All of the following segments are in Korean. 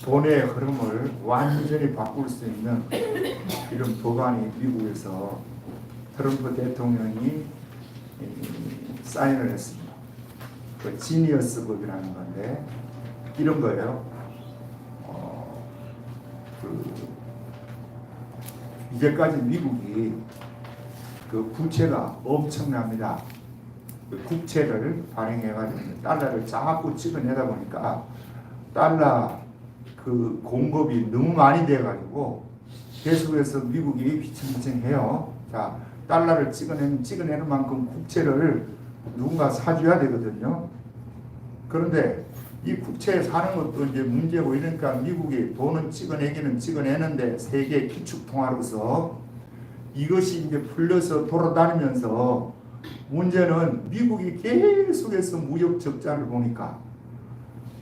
돈의 흐름을 완전히 바꿀 수 있는 이런 법안이 미국에서 트럼프 대통령이 사인을 했습니다. 그 지니어스 법이라는 건데 이런 거예요. 이제까지 미국이 그 부채가 엄청납니다. 그 국채를 발행해가지고 달러를 자꾸 찍어내다 보니까 달러 그 공급이 너무 많이 돼가지고 계속해서 미국이 휘청휘청해요. 자, 달러를 찍어내는 만큼 국채를 누군가 사줘야 되거든요. 그런데 이 국채에 사는 것도 이제 문제고 이러니까 미국이 돈은 찍어내기는 찍어내는데 세계 기축통화로서 이것이 이제 풀려서 돌아다니면서 문제는 미국이 계속해서 무역 적자를 보니까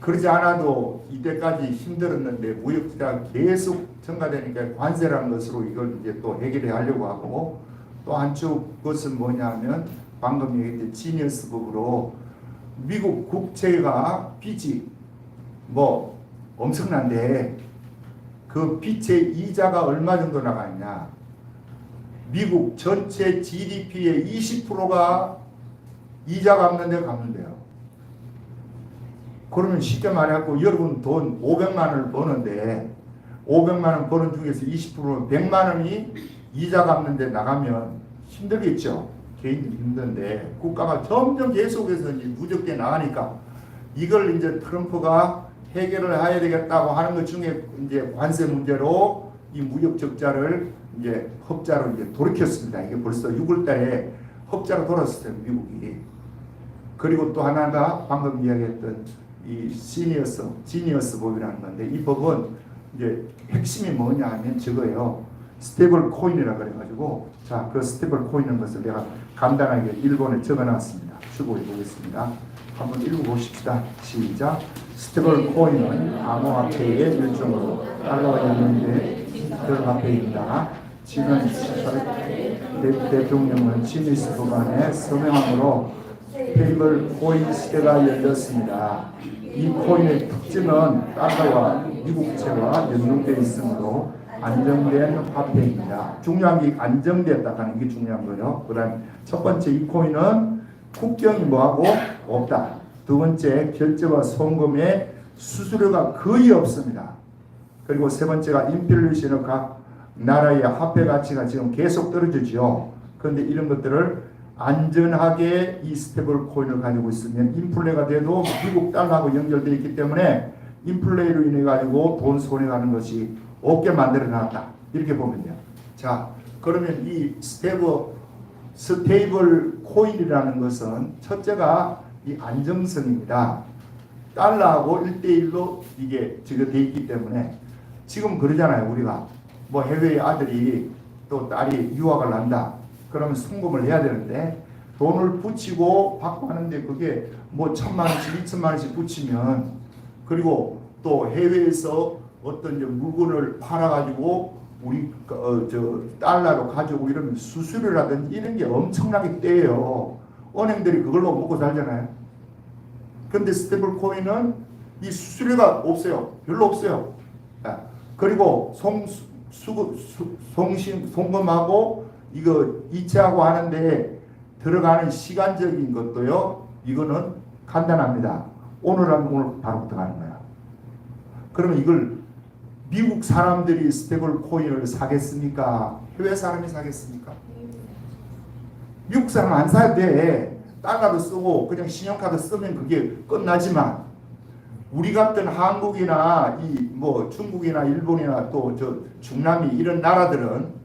그러지 않아도 이때까지 힘들었는데 무역 적자가 계속 증가되니까 관세라는 것으로 이걸 이제 또 해결해 하려고 하고 또 한쪽 것은 뭐냐면 방금 얘기했던 지니어스 법으로 미국 국채가 빚이 뭐 엄청난데 그 빚의 이자가 얼마 정도 나가냐? 미국 전체 GDP의 20%가 이자 갚는 데 갚는데요. 그러면 쉽게 말해갖고 여러분 돈 500만 원을 버는데 500만 원 버는 중에서 20%는 100만 원이 이자 갚는 데 나가면 힘들겠죠. 개인들이 힘든데 국가가 점점 계속해서 이제 누적돼 나가니까 이걸 이제 트럼프가 해결을 해야 되겠다고 하는 것 중에 이제 관세 문제로 이 무역 적자를 이제 흑자로 이제 돌이켰습니다. 이게 벌써 6월달에 흑자로 돌았어요, 미국이. 그리고 또 하나가 방금 이야기했던 이 지니어스 법이라는 건데 이 법은 이제 핵심이 뭐냐 하면 저거예요. 스테이블 코인이라 그래가지고 자, 그 스테이블 코인인 것을 내가 간단하게 일본에 적어놨습니다. 추구해 보겠습니다. 한번 읽어보십시다. 시작. 스테이블 코인은 암호화폐의 일종으로 달러와 연동돼 화폐입니다. 지난 대통령은 지니스 법안의 서명함으로 스테이블 코인 시대가 열렸습니다. 이 코인의 특징은 달러와 미국채와 연동되어 있으므로 안정된 화폐입니다. 중요한 게 안정되었다는 게 중요한 거예요. 그다음 첫 번째 이 코인은 국경이 뭐하고 없다. 두 번째 결제와 송금에 수수료가 거의 없습니다. 그리고 세 번째가 인플레이션은 각 나라의 화폐 가치가 지금 계속 떨어지죠. 그런데 이런 것들을 안전하게 이 스테이블 코인을 가지고 있으면 인플레가 돼도 미국 달러하고 연결되어 있기 때문에 인플레로 인해 가지고 돈 손해 가는 것이 없게 만들어 놨다. 이렇게 보면 돼요. 자, 그러면 이 스테이블 코인이라는 것은 첫째가 이 안정성입니다. 달러하고 1대1로 이게 지금 돼 있기 때문에 지금 그러잖아요. 우리가 뭐 해외의 아들이 또 딸이 유학을 한다. 그러면 송금을 해야 되는데 돈을 붙이고 받고 하는데 그게 뭐 1,000만 원씩 2,000만 원씩 붙이면 그리고 또 해외에서 어떤 물건을 팔아가지고 우리 달러로 가지고 이러면 수수료라든지 이런 게 엄청나게 떼요. 은행들이 그걸로 먹고 살잖아요. 그런데 스테이블 코인은 이 수수료가 없어요. 별로 없어요. 그리고 송금하고 이거 이체하고 하는데 들어가는 시간적인 것도요. 이거는 간단합니다. 오늘 바로부터 가는 거야. 그러면 이걸 미국 사람들이 스테이블 코인을 사겠습니까? 해외 사람이 사겠습니까? 미국 사람 안 사야 돼. 달러도 쓰고 그냥 신용카드 쓰면 그게 끝나지만 우리 같은 한국이나 이 뭐 중국이나 일본이나 또 저 중남미 이런 나라들은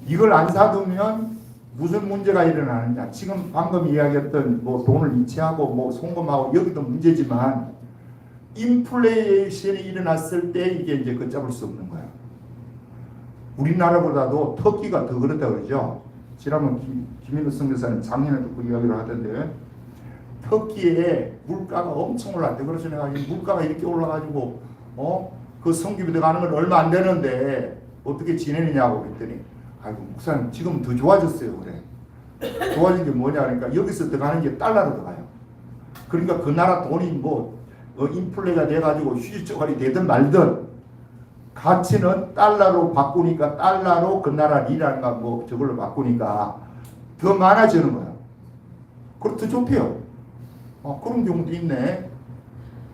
이걸 안 사두면 무슨 문제가 일어나느냐. 지금 방금 이야기했던 뭐 돈을 이체하고 뭐 송금하고 여기도 문제지만 인플레이션이 일어났을 때 이게 이제 걷잡을 수 없는 거야. 우리나라보다도 터키가 더 그렇다 그러죠. 지난번 김인우 선교사님 작년에도 그 이야기를 하던데 터키에 물가가 엄청 올랐대. 그래서 내가 물가가 이렇게 올라가지고 그 성기비 들어가는 건 얼마 안 되는데 어떻게 지내느냐고 그랬더니 아이고 목사님 지금 더 좋아졌어요. 그래. 좋아진 게 뭐냐 그러니까 여기서 들어가는 게 달러로 들어가요. 그러니까 그 나라 돈이 뭐 인플레가 돼가지고 휴지 조각이 되든 말든 가치는 달러로 바꾸니까 달러로 그 나라 리라든가 뭐 저걸로 바꾸니까 더 많아지는 거야. 그럼 더 좋대요. 그런 경우도 있네.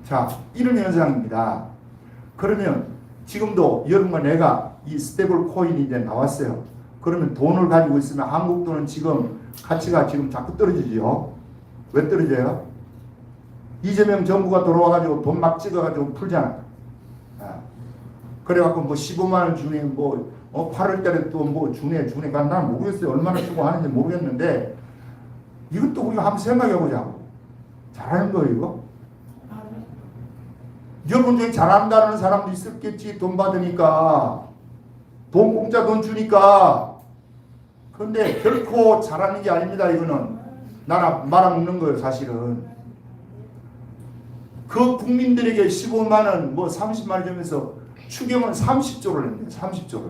자, 이런 현상입니다. 그러면 지금도 여러분과 내가 이 스테이블 코인이 이제 나왔어요. 그러면 돈을 가지고 있으면 한국 돈은 지금 가치가 지금 자꾸 떨어지죠. 왜 떨어져요? 이재명 정부가 들어와가지고 돈 막 찍어가지고 풀잖아. 그래갖고 뭐 15만 원 주네, 뭐 8월 달에 또 뭐 주네, 난 모르겠어요. 얼마나 주고 하는지 모르겠는데 이것도 우리가 한번 생각해보자고. 잘하는 거예요, 이거? 여러분 중에 잘한다는 사람도 있었겠지. 돈 받으니까. 돈 공짜 돈 주니까. 그런데 결코 잘하는 게 아닙니다. 이거는 나라 말아먹는 거예요. 사실은 그 국민들에게 15만 원 뭐 30만 원 주면서 추경은 30조를 냈네요. 30조를.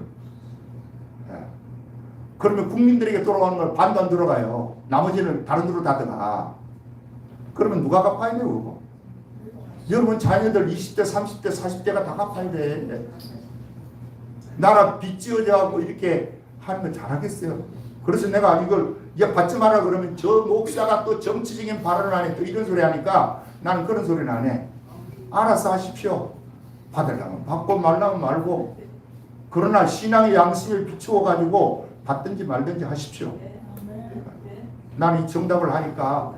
그러면 국민들에게 돌아가는 걸 반도 안 들어가요. 나머지는 다른 데로 다 들어가. 그러면 누가 갚아야 돼요? 그거? 여러분 자녀들 20대 30대 40대가 다 갚아야 돼. 나라 빚 지어져갖고 이렇게 하는 거 잘하겠어요? 그래서 내가 이걸 받지 마라 그러면 저 목사가 또 정치적인 발언을 하네 또 이런 소리 하니까 나는 그런 소리는 안 해. 알아서 하십시오. 받으려면 받고 말라면 말고. 그러나 신앙의 양심을 비추어 가지고 받든지 말든지 하십시오. 나는 이 정답을 하니까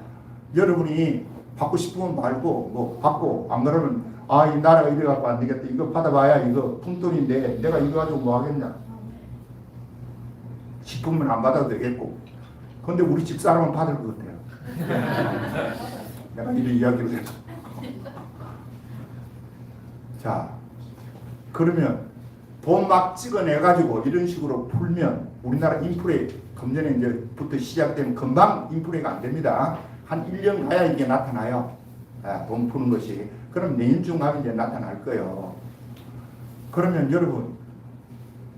여러분이 받고 싶으면 말고 뭐 받고 안 그러면 이 나라가 이래 갖고 안 되겠다. 이거 받아봐야 이거 푼돈인데 내가 이거 가지고 뭐 하겠냐 싶으면 안 받아도 되겠고. 근데 우리 집사람은 받을 것 같아요. 내가 이런 이야기를 해도. 자, 그러면 돈 막 찍어내가지고 이런 식으로 풀면 우리나라 인플레 금년에 이제부터 시작되면 금방 인플레가 안 됩니다. 한 1년 가야 이게 나타나요. 돈 푸는 것이. 그럼 내년쯤 가면 이제 나타날 거예요. 그러면 여러분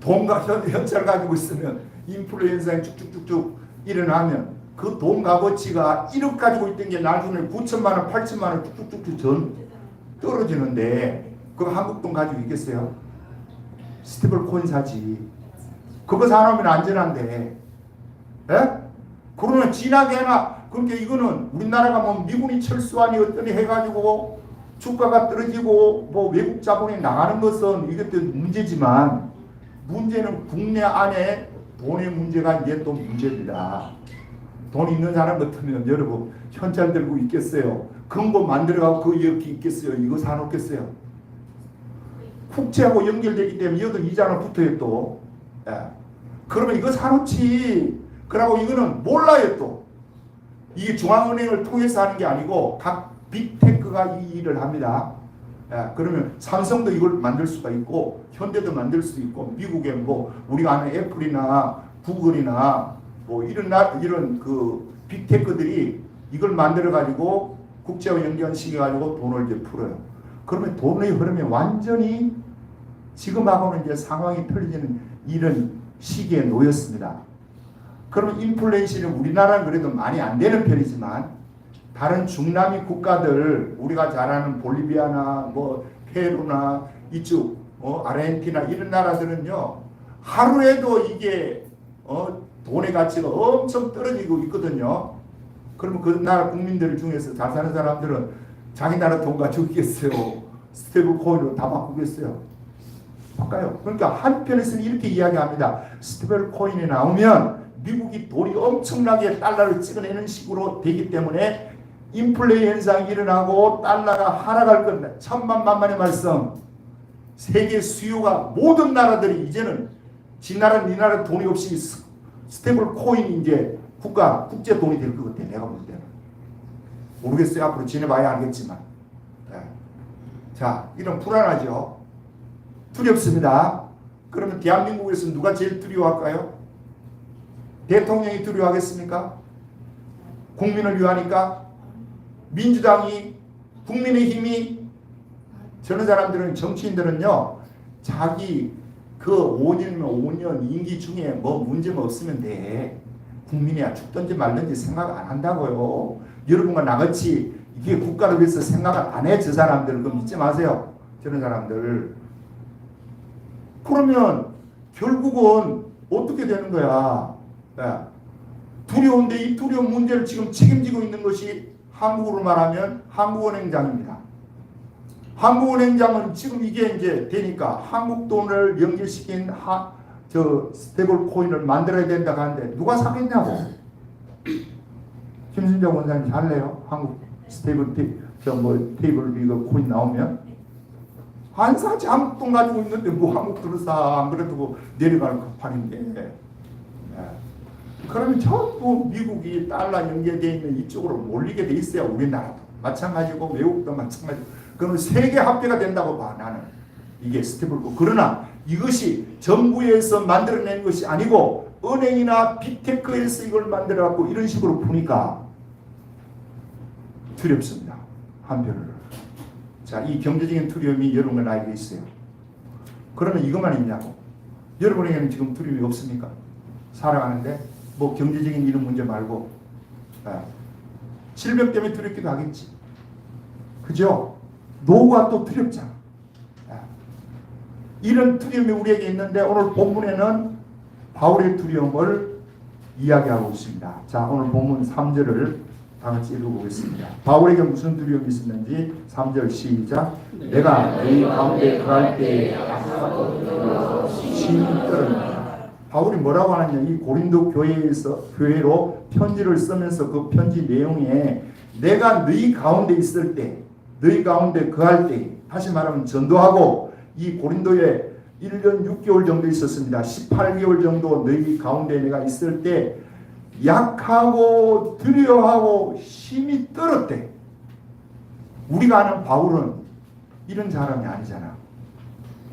돈과 현찰 가지고 있으면 인플레 현상이 쭉쭉쭉쭉 일어나면 그 돈 값어치가 1억 가지고 있던 게 나중에 9천만 원, 8천만 원 쭉쭉쭉쭉 떨어지는데 그거 한국 돈 가지고 있겠어요? 스테이블 코인 사지. 그거 사놓으면 안전한데. 에? 그러면 진하게 하나. 그러니까 이거는 우리나라가 뭐 미군이 철수하니 어떠니 해가지고 주가가 떨어지고 뭐 외국 자본이 나가는 것은 이것도 문제지만 문제는 국내 안에 돈의 문제가 이제 또 문제입니다. 돈 있는 사람 같으면 여러분 현찰 들고 있겠어요? 금고 만들어가고 그 옆에 있겠어요? 이거 사놓겠어요? 국채하고 연결되기 때문에 여기도 이자는 붙어요 또. 그러면 이거 사놓지. 그러고 이거는 몰라요 또. 이게 중앙은행을 통해서 하는 게 아니고 각 빅테크가 이 일을 합니다. 그러면 삼성도 이걸 만들 수가 있고 현대도 만들 수 있고 미국에 뭐 우리가 아는 애플이나 구글이나 뭐 이런 그 빅테크들이 이걸 만들어 가지고 국제와 연결시켜 가지고 돈을 이제 풀어요. 그러면 돈의 흐름이 완전히 지금하고는 이제 상황이 틀리는 이런 시기에 놓였습니다. 그러면 인플레이션은 우리나라는 그래도 많이 안 되는 편이지만 다른 중남미 국가들 우리가 잘 아는 볼리비아나 뭐 페루나 이쪽 아르헨티나 이런 나라들은요 하루에도 이게 돈의 가치가 엄청 떨어지고 있거든요. 그러면 그 나라 국민들 중에서 잘 사는 사람들은 자기 나라 돈 가지고 있겠어요? 스테이블 코인으로 다 바꾸겠어요? 바꿔요. 그러니까 한편에서는 이렇게 이야기합니다. 스테이블 코인이 나오면 미국이 돈이 엄청나게 달러를 찍어내는 식으로 되기 때문에 인플레 현상이 일어나고 달러가 하락할 겁니다. 천만만만의 말씀. 세계 수요가 모든 나라들이 이제는 지 나라 니 나라 돈이 없이 스테이블 코인이 이제 국제 돈이 될 것 같아. 내가 볼 때는. 모르겠어요. 앞으로 지내봐야 알겠지만. 자, 이런 불안하죠. 두렵습니다. 그러면 대한민국에서 누가 제일 두려워할까요? 대통령이 두려워하겠습니까? 국민을 위하니까? 민주당이? 국민의힘이? 저런 사람들은 정치인들은요 자기 그 5년이면 5년 임기 중에 뭐 문제가 없으면 돼. 국민이야 죽든지 말든지 생각 안 한다고요. 여러분과 나같이 이게 국가를 위해서 생각을 안 해. 저 사람들. 그거 믿지 마세요. 저런 사람들. 그러면 결국은 어떻게 되는 거야? 두려운데 이 두려운 문제를 지금 책임지고 있는 것이 한국으로 말하면 한국은행장입니다. 한국은행장은 지금 이게 이제 되니까 한국 돈을 연결시킨 스테이블 코인을 만들어야 된다고 하는데 누가 사겠냐고. 김순정 원장님 할래요? 한국 스테이블 테이블 이거 코인 나오면 안 사지. 한국 돈 가지고 있는데 뭐 한국 돈을 사. 안 그래도 뭐 내려갈 판인데. 그러면 전부 미국이 달러 연계되어 있는 이쪽으로 몰리게 돼 있어요. 우리나라도 마찬가지고 외국도 마찬가지고. 그러면 세계 합계가 된다고 봐. 나는 이게 스테이블코. 그러나 이것이 정부에서 만들어낸 것이 아니고 은행이나 빅테크에서 이걸 만들어갖고 이런 식으로 푸니까 두렵습니다. 한편으로. 자, 이 경제적인 두려움이 여러분은 알고 있어요. 그러면 이것만 있냐고. 여러분에게는 지금 두려움이 없습니까? 살아가는데 뭐 경제적인 이런 문제 말고 질병 때문에 두렵기도 하겠지. 그죠? 노후가 또 두렵잖아. 이런 두려움이 우리에게 있는데 오늘 본문에는 바울의 두려움을 이야기하고 있습니다. 자, 오늘 본문 3절을 다 같이 읽어보겠습니다. 바울에게 무슨 두려움이 있었는지 3절 시작. 내가 너희 가운데 거할 때에 심히 떨었느니라. 바울이 뭐라고 하느냐. 이 고린도 교회로 편지를 쓰면서 그 편지 내용에 내가 너희 가운데 있을 때, 너희 가운데 거할 때, 다시 말하면 전도하고 이 고린도에 1년 6개월 정도 있었습니다. 18개월 정도 너희 가운데 내가 있을 때 약하고 두려워하고 힘이 떨었대. 우리가 아는 바울은 이런 사람이 아니잖아.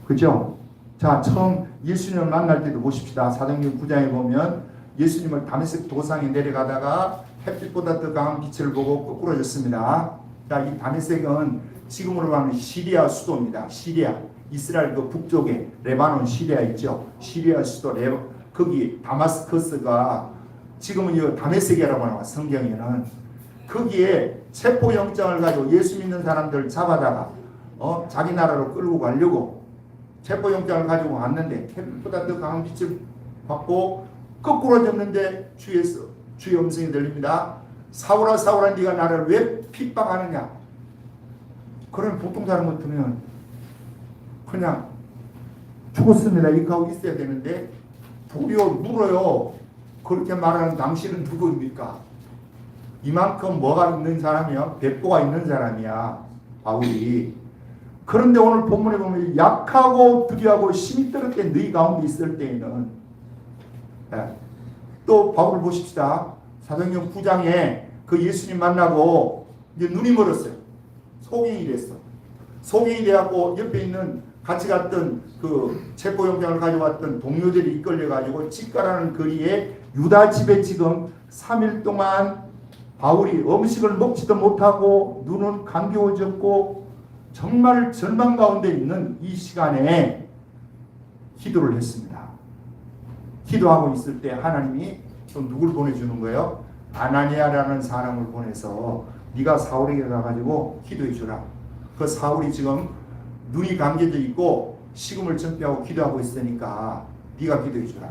그죠? 자, 처음 예수님을 만날 때도 보십시다. 사도행전 9장에 보면 예수님을 다메섹 도상에 내려가다가 햇빛보다 더 강한 빛을 보고 거꾸러졌습니다. 자, 이 다메섹은 지금으로 말하면 시리아 수도입니다. 시리아. 이스라엘 그 북쪽에 레바논 시리아 있죠. 시리아 수도 거기 다마스커스가 지금은 이 다메섹이라고 하는 성경에는 거기에 체포영장을 가지고 예수 믿는 사람들 잡아다가 자기 나라로 끌고 가려고 체포영장을 가지고 왔는데 햇빛보다 더 강한 빛을 받고 거꾸로졌는데 주의 음성이 들립니다. 사울아 사울아 네가 나를 왜 핍박하느냐. 그러면 보통 사람 같으면 그냥 죽었습니다 이렇게 하고 있어야 되는데 도리어 물어요. 그렇게 말하는 당신은 누구입니까? 이만큼 뭐가 있는 사람이야? 백보가 있는 사람이야 바울이. 그런데 오늘 본문에 보면 약하고 두려워하고 힘이 떨었게 너희 가운데 있을 때에는 또 바울을 보십시다. 사도행전 9장에 그 예수님 만나고 이제 눈이 멀었어요. 소경이 됐어. 소경이 돼갖고 옆에 있는 같이 갔던 그 체포영장을 가져왔던 동료들이 이끌려가지고 집가라는 거리에 유다 집에 지금 3일 동안 바울이 음식을 먹지도 못하고 눈은 감겨워졌고 정말 절망 가운데 있는 이 시간에 기도를 했습니다. 기도하고 있을 때 하나님이 또 누굴 보내주는 거예요? 아나니아라는 사람을 보내서 네가 사울에게 가가지고 기도해 주라. 그 사울이 지금 눈이 감겨져 있고 식음을 전폐하고 기도하고 있으니까 네가 기도해 주라.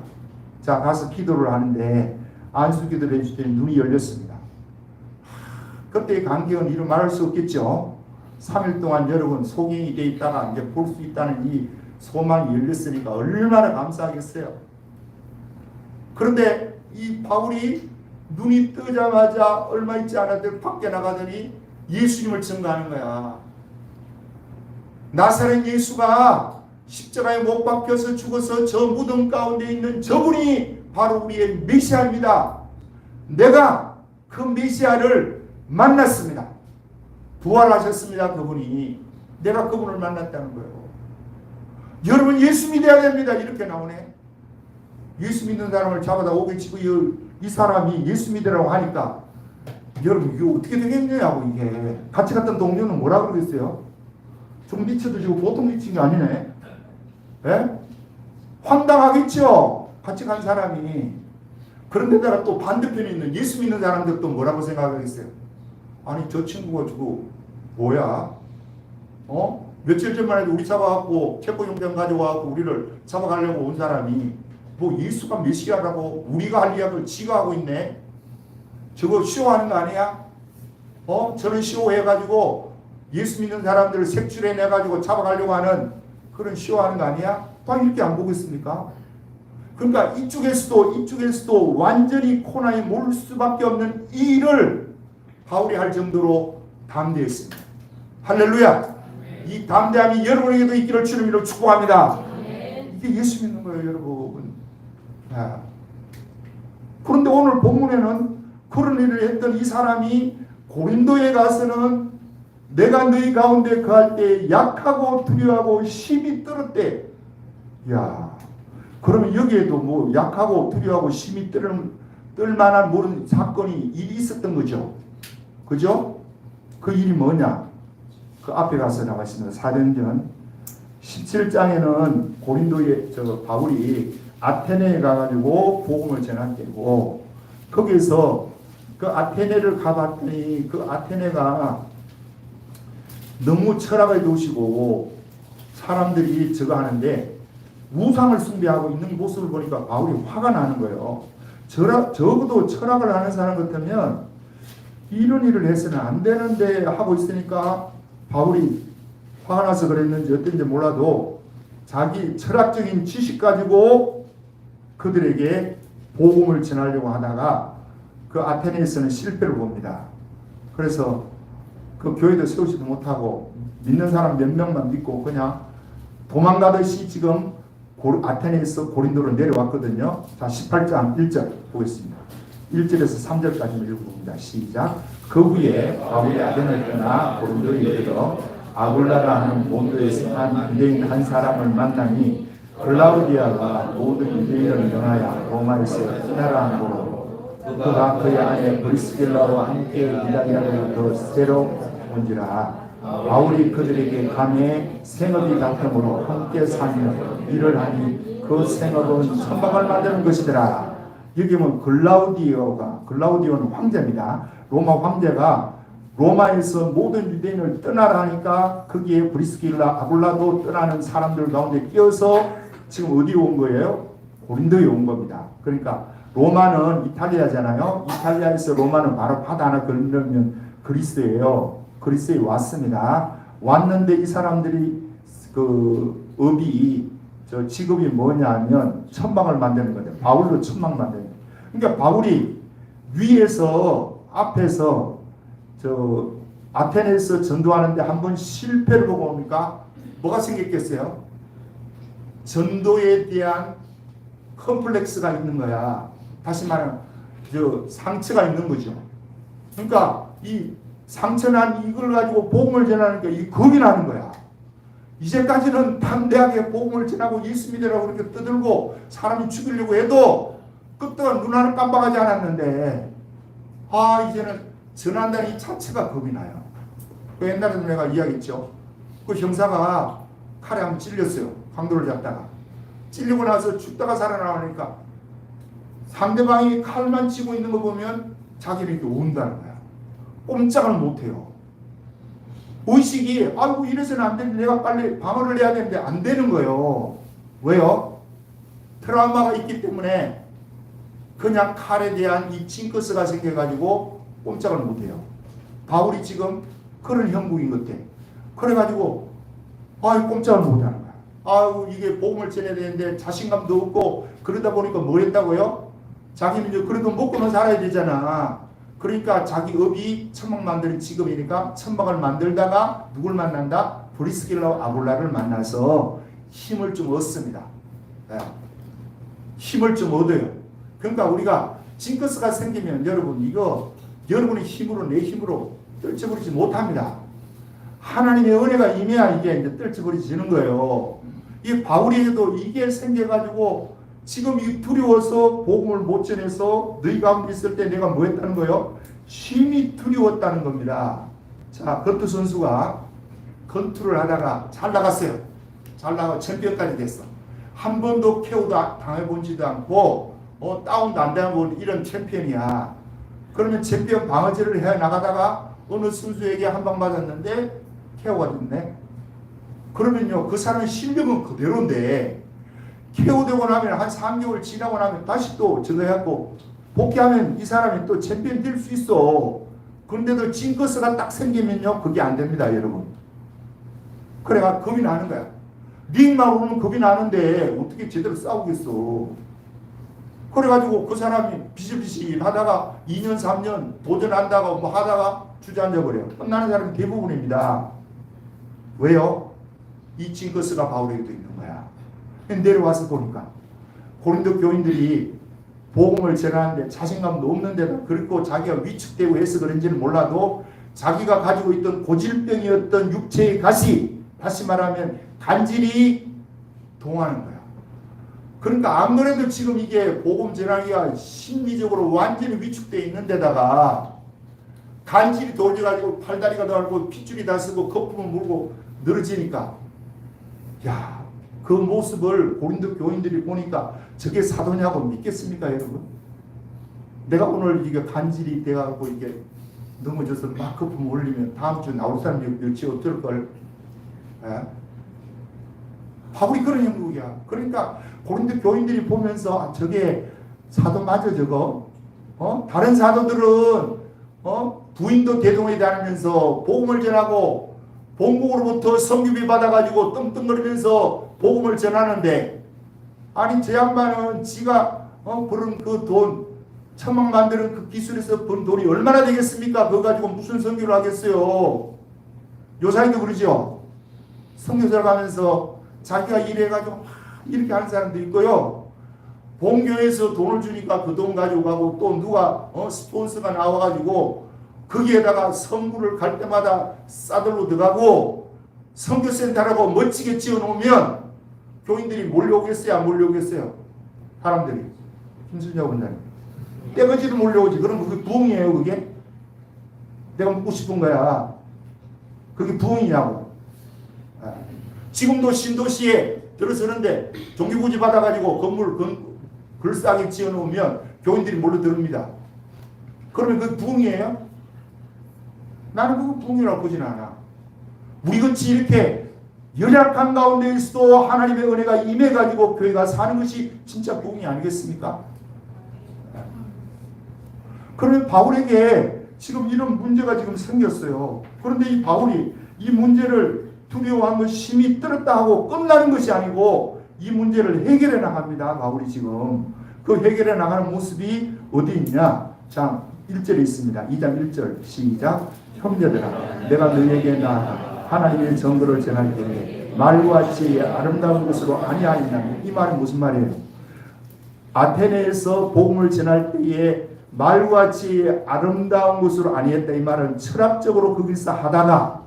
자, 가서 기도를 하는데 안수 기도를 해주더니 눈이 열렸습니다. 그때의 감격은 이루 말할 수 없겠죠. 3일 동안 여러분 소경이 돼 있다가 이제 볼 수 있다는 이 소망이 열렸으니까 얼마나 감사하겠어요. 그런데 이 바울이 눈이 뜨자마자 얼마 있지 않았더니 밖에 나가더니 예수님을 증거하는 거야. 나사렛 예수가 십자가에 못 박혀서 죽어서 저 무덤 가운데 있는 저분이 바로 우리의 메시아입니다. 내가 그 메시아를 만났습니다. 부활하셨습니다. 그분이. 내가 그분을 만났다는 거예요. 여러분 예수 믿어야 됩니다. 이렇게 나오네. 예수 믿는 사람을 잡아다 오게 치고 이 사람이 예수 믿으라고 하니까 여러분 이게 어떻게 되겠냐고. 이게 같이 갔던 동료는 뭐라 그러겠어요? 좀 미쳐도 보통 미친 게 아니네. 예? 황당하겠죠. 같이 간 사람이. 그런데다가 또 반대편에 있는 예수 믿는 사람들 또 뭐라고 생각하겠어요? 아니 저 친구가 주고 뭐야? 며칠 전만 해도 우리 잡아갖고 체포영장 가져와갖고 우리를 잡아가려고 온 사람이 뭐 예수가 메시아라고 우리가 할 이야기를 지가 하고 있네. 저거 쇼하는 거 아니야? 저런 쇼해가지고 예수 믿는 사람들을 색출해내가지고 잡아가려고 하는 그런 쇼하는 거 아니야? 또 이렇게 안 보고 있습니까? 그러니까 이쪽에서도 완전히 코너에 몰 수밖에 없는 이 일을 바울이 할 정도로 담대했습니다. 할렐루야! 이 담대함이 여러분에게도 있기를 주님 이름으로 축복합니다. 이게 예수 믿는 거예요, 여러분. 그런데 오늘 본문에는 그런 일을 했던 이 사람이 고린도에 가서는 내가 너희 가운데 거할 때 약하고 두려워하고 힘이 떨었대. 야, 그러면 여기에도 뭐 약하고 두려워하고 힘이 떨만한 모든 사건이 일이 있었던 거죠. 그죠? 그 일이 뭐냐? 그 앞에 가서 나와 있습니다. 사도행전 17장에는 고린도에 바울이 아테네에 가가지고 복음을 전할 때고 거기에서 그 아테네를 가봤더니 그 아테네가 너무 철학을 두시고 사람들이 저거 하는데 우상을 숭배하고 있는 모습을 보니까 바울이 화가 나는 거예요. 적어도 철학을 하는 사람 같으면 이런 일을 해서는 안 되는데 하고 있으니까 바울이 화가 나서 그랬는지 어떤지 몰라도 자기 철학적인 지식 가지고 그들에게 복음을 전하려고 하다가 그 아테네에서는 실패를 봅니다. 그래서 그 교회도 세우지도 못하고 믿는 사람 몇 명만 믿고 그냥 도망가듯이 지금 아테네에서 고린도로 내려왔거든요. 자, 18장 1절 보겠습니다. 1절에서 3절까지 읽어봅니다. 시작. 그 후에 바울이 아테네를 떠나 고린도에 이르러 아굴라라 하는 본도에서 한 유대인 한 사람을 만나니 클라우디아가 모든 유대인을 명하여 로마에서 떠나라 하므로 그가 그의 아내 브리스길라와 함께 이다리아로 더 새로 온지라. 바울이 그들에게 감히 생업이 같으므로 함께 사며 일을 하니 그 생업은 천막을 만드는 것이더라. 여기 보면 글라우디오는 황제입니다. 로마 황제가 로마에서 모든 유대인을 떠나라 하니까 거기에 브리스길라, 아굴라도 떠나는 사람들 가운데 끼어서 지금 어디로 온 거예요? 고린도에 온 겁니다. 그러니까 로마는 이탈리아잖아요. 이탈리아에서 로마는 바로 바다 하나 건너면 그리스예요. 그리스에 왔습니다. 왔는데 이 사람들이 그 업이 직업이 뭐냐면 천막을 만드는 거예요. 바울로 천막 만드는 거예요. 그러니까 바울이 위에서 앞에서 아테네에서 전도하는데 한번 실패를 보고 오니까 뭐가 생겼겠어요? 전도에 대한 컴플렉스가 있는 거야. 다시 말하면 상처가 있는 거죠. 그러니까 이 상처난 이걸 가지고 복음을 전하니까 이 겁이 나는 거야. 이제까지는 담대하게 복음을 전하고 예수 믿으라고 그렇게 떠들고 사람이 죽이려고 해도 끄떡 눈 하나 깜빡하지 않았는데 이제는 전한다는 이 자체가 겁이 나요. 그 옛날에도 내가 이야기했죠. 그 형사가 칼에 한번 찔렸어요. 강도를 잡다가 찔리고 나서 죽다가 살아나오니까 상대방이 칼만 쥐고 있는 거 보면 자기는 이렇게 온다는 거야. 꼼짝을 못해요. 의식이 아이고 이래서는 안 되는데 내가 빨리 방어를 해야 되는데 안 되는 거예요. 왜요? 트라우마가 있기 때문에 그냥 칼에 대한 이 징크스가 생겨가지고 꼼짝을 못해요. 바울이 지금 그런 형국인 것 같아. 그래가지고 꼼짝을 못하는 거야. 이게 복음을 전해야 되는데 자신감도 없고 그러다 보니까 뭘 했다고요? 자기는 이제 그래도 먹고는 살아야 되잖아. 그러니까 자기 업이 천막 만드는 직업이니까 천막을 만들다가 누굴 만난다? 브리스길라와 아굴라를 만나서 힘을 좀 얻습니다. 힘을 좀 얻어요. 그러니까 우리가 징크스가 생기면 여러분 이거 여러분의 힘으로 내 힘으로 떨쳐버리지 못합니다. 하나님의 은혜가 임해야 이게 이제 떨쳐버리지는 거예요. 이 바울에게도 이게 생겨가지고 지금 이 두려워서 복음을 못 전해서 너희 가운데 있을 때 내가 뭐 했다는 거예요? 힘이 두려웠다는 겁니다. 자, 건투 선수가 건투를 하다가 잘 나갔어요. 잘 나가고 챔피언까지 됐어. 한 번도 KO 당해보지도 않고 다운도 안 당하고 이런 챔피언이야. 그러면 챔피언 방어제를 해 나가다가 어느 선수에게 한 방 맞았는데 KO가 됐네. 그러면요, 그 사람의 실력은 그대로인데 KO되고 나면 한 3개월 지나고 나면 다시 또 저거 해갖고 복귀하면 이 사람이 또 챔피언 될 수 있어. 그런데도 징크스가 딱 생기면요, 그게 안 됩니다, 여러분. 그래가 겁이 나는 거야. 링만 오르면 겁이 나는데 어떻게 제대로 싸우겠어. 그래가지고 그 사람이 비실비실 하다가 2년 3년 도전한다가 뭐 하다가 주저앉아 버려요. 끝나는 사람이 대부분입니다. 왜요? 이 징크스가 바울에게도 있는 거야. 내려와서 보니까 고린도 교인들이 복음을 전하는데 자신감도 없는데도 그렇고 자기가 위축되고 해서 그런지는 몰라도 자기가 가지고 있던 고질병이었던 육체의 가시, 다시 말하면 간질이 동하는 거야. 그러니까 안 그래도 지금 이게 복음 전하기가 심리적으로 완전히 위축되어 있는 데다가 간질이 돌려가지고 팔다리가 돌고 핏줄이 다 쓰고 거품을 물고 늘어지니까, 야, 그 모습을 고린도 교인들이 보니까 저게 사도냐고 믿겠습니까, 여러분? 내가 오늘 이게 간질이 돼가지고 이게 넘어져서 막 거품 올리면 다음 주 나올 사람이 몇이 어떨걸? 바울이 그런 형국이야. 그러니까 고린도 교인들이 보면서 아, 저게 사도 맞아 저거? 다른 사도들은 부인도 대동에 다니면서 복음을 전하고 본국으로부터 성규비 받아가지고 떵떵거리면서 복음을 전하는데, 아니 저 양반은 지가 버는 그 돈, 천막 만드는 그 기술에서 번 돈이 얼마나 되겠습니까? 그거 가지고 무슨 선교를 하겠어요? 요사이도 그러죠. 선교사를 가면서 자기가 일해가지고 이렇게 하는 사람도 있고요. 본교에서 돈을 주니까 그 돈 가지고 가고 또 누가 스폰서가 나와가지고 거기에다가 선구를 갈 때마다 싸들고 들어가고 선교센터라고 멋지게 지어놓으면 교인들이 몰려오겠어요? 안 몰려오겠어요? 사람들이. 김순자 원장님. 떼거지로 몰려오지. 그럼 그게 부흥이에요, 그게? 내가 묻고 싶은 거야. 그게 부흥이냐고. 지금도 신도시에 들어서는데 종교부지 받아가지고 건물 글싸게 지어놓으면 교인들이 몰려듭니다. 그러면 그게 부흥이에요? 나는 그거 부흥이라고 보진 않아. 우리같이 이렇게 연약한 가운데에서도 하나님의 은혜가 임해가지고 교회가 사는 것이 진짜 부흥이 아니겠습니까? 그러면 바울에게 지금 이런 문제가 지금 생겼어요. 그런데 이 바울이 이 문제를 두려워한 것이 심히 떨었다 하고 끝나는 것이 아니고 이 문제를 해결해 나갑니다. 바울이 지금. 그 해결해 나가는 모습이 어디 있냐? 자, 1절에 있습니다. 2장 1절 시작. 형제들아, 내가 너희에게 나아가 하나님의 정거를 전할 때에 말과 같이 아름다운 것으로 아니하였나니, 이 말은 무슨 말이에요? 아테네에서 복음을 전할 때에 말과 같이 아름다운 것으로 아니했다. 이 말은 철학적으로 거기서 하다가